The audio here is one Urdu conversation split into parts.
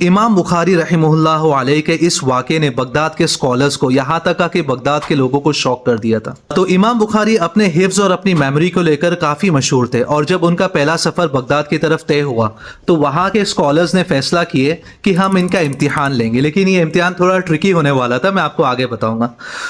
امام بخاری رحمہ اللہ علیہ کے اس واقعے نے بغداد کے اسکالرز کو یہاں تک کہ بغداد کے لوگوں کو شوق کر دیا تھا۔ تو امام بخاری اپنے حفظ اور اپنی میموری کو لے کر کافی مشہور تھے، اور جب ان کا پہلا سفر بغداد کی طرف طے ہوا تو وہاں کے اسکالرز نے فیصلہ کیے کہ ہم ان کا امتحان لیں گے، لیکن یہ امتحان تھوڑا ٹرکی ہونے والا تھا، میں آپ کو آگے بتاؤں گا۔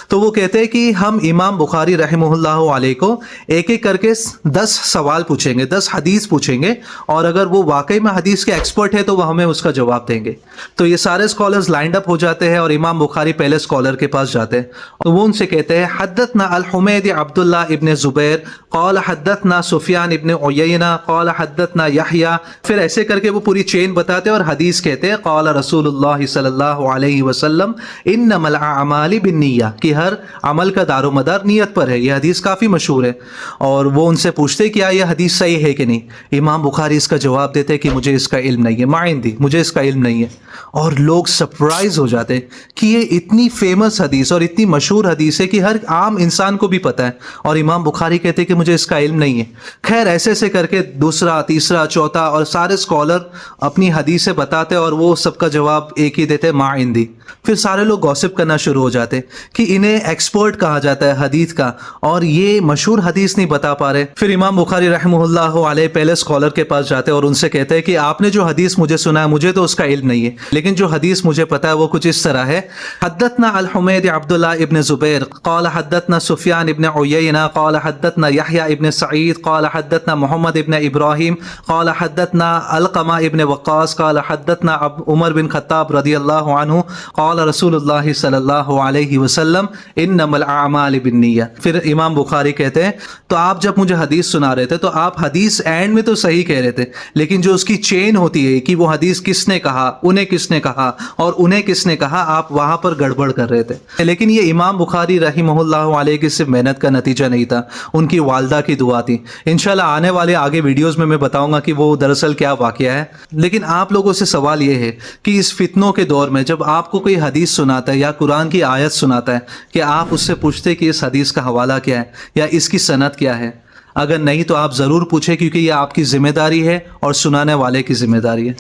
تو وہ کہتے ہیں کہ ہم امام بخاری رحمہ اللہ علیہ کو ایک ایک کر کے 10 سوال پوچھیں گے، 10 حدیث پوچھیں گے، اور اگر وہ واقعی میں حدیث کے ایکسپرٹ ہے تو وہ ہمیں اس کا جواب دیں گے۔ تو یہ سارے اسکالرز لائنڈ اپ ہو جاتے ہیں اور امام بخاری پہلے اسکالر کے پاس جاتے ہیں، اور وہ ان سے کہتے ہیں حدثنا الحمید عبداللہ ابن زبیر قال حدثنا سفیان ابن عیینہ قال حدثنا یحییٰ، پھر ایسے کر کے وہ پوری چین بتاتے ہیں اور حدیث کہتے ہیں قال رسول اللہ صلی اللہ علیہ وسلم انما الاعمال بالنیہ، کہ ہر عمل کا دار و مدار نیت پر ہے۔ یہ حدیث کافی مشہور ہے، اور وہ ان سے پوچھتے کیا یہ حدیث صحیح ہے کہ نہیں؟ امام بخاری اس کا جواب دیتے کہ مجھے اس کا علم نہیں ہے، ما عندی، مجھے اس کا علم نہیں ہے۔ اور لوگ سرپرائز ہو جاتے ہیں کہ یہ اتنی فیمس حدیث اور اتنی مشہور حدیث ہے کہ ہر عام انسان کو بھی پتہ ہے، اور امام بخاری کہتے ہیں کہ مجھے اس کا علم نہیں ہے۔ خیر ایسے سے کر کے دوسرا، تیسرا، چوتھا، اور سارے اسکالر اپنی حدیثیں بتاتے اور وہ سب کا جواب ایک ہی دیتے، ما عندی۔ پھر سارے لوگ گوسپ کرنا شروع ہو جاتے کہ انہیں ایکسپرٹ کہا جاتا ہے حدیث کا، اور یہ مشہور حدیث نہیں بتا پا رہے۔ پھر امام بخاری رحمہ اللہ علیہ پہلے اسکالر کے پاس جاتے اور ان سے کہتے ہیں کہ آپ نے جو حدیث مجھے سنا ہے مجھے تو اس کا علم نہیں ہے، لیکن جو حدیث مجھے پتا ہے وہ کچھ اس طرح ہے، حدثنا الحمید عبداللہ ابن زبیر قال حدثنا سفیان ابن عیینہ قال حدثنا یحییٰ ابن سعید قال حدثنا محمد ابن ابراہیم قال حدثنا علقمہ ابن وقاص قال حدثنا عمر بن خطاب رضی اللہ عنہ قال رسول اللہ صلی اللہ علیہ وسلم انما الاعمال بالنیہ۔ پھر امام بخاری کہتے ہیں تو آپ جب مجھے حدیث سنا رہے تھے تو آپ حدیث اینڈ میں تو صحیح کہہ رہے تھے، لیکن جو اس کی چین ہوتی ہے کہ وہ حدیث کس نے کہا، انہیں کس نے کہا، اور انہیں کس نے کہا، آپ وہاں پر گڑبڑ کر رہے تھے۔ لیکن یہ امام بخاری رحمہ اللہ علیہ کی صرف محنت کا نتیجہ نہیں تھا، ان کی والدہ کی دعا تھی۔ انشاءاللہ آنے والے آگے ویڈیوز میں بتاؤں گا کہ وہ دراصل کیا واقعہ ہے۔ لیکن آپ لوگوں سے سوال یہ ہے کہ اس فتنوں کے دور میں جب آپ کو کوئی حدیث سناتا ہے یا قرآن کی آیت سناتا ہے کہ آپ اس سے پوچھتے کہ اس حدیث کا حوالہ کیا ہے یا اس کی سند کیا ہے؟ اگر نہیں تو آپ ضرور پوچھیں، کیونکہ یہ آپ کی ذمہ داری ہے اور سنانے والے کی ذمہ داری ہے۔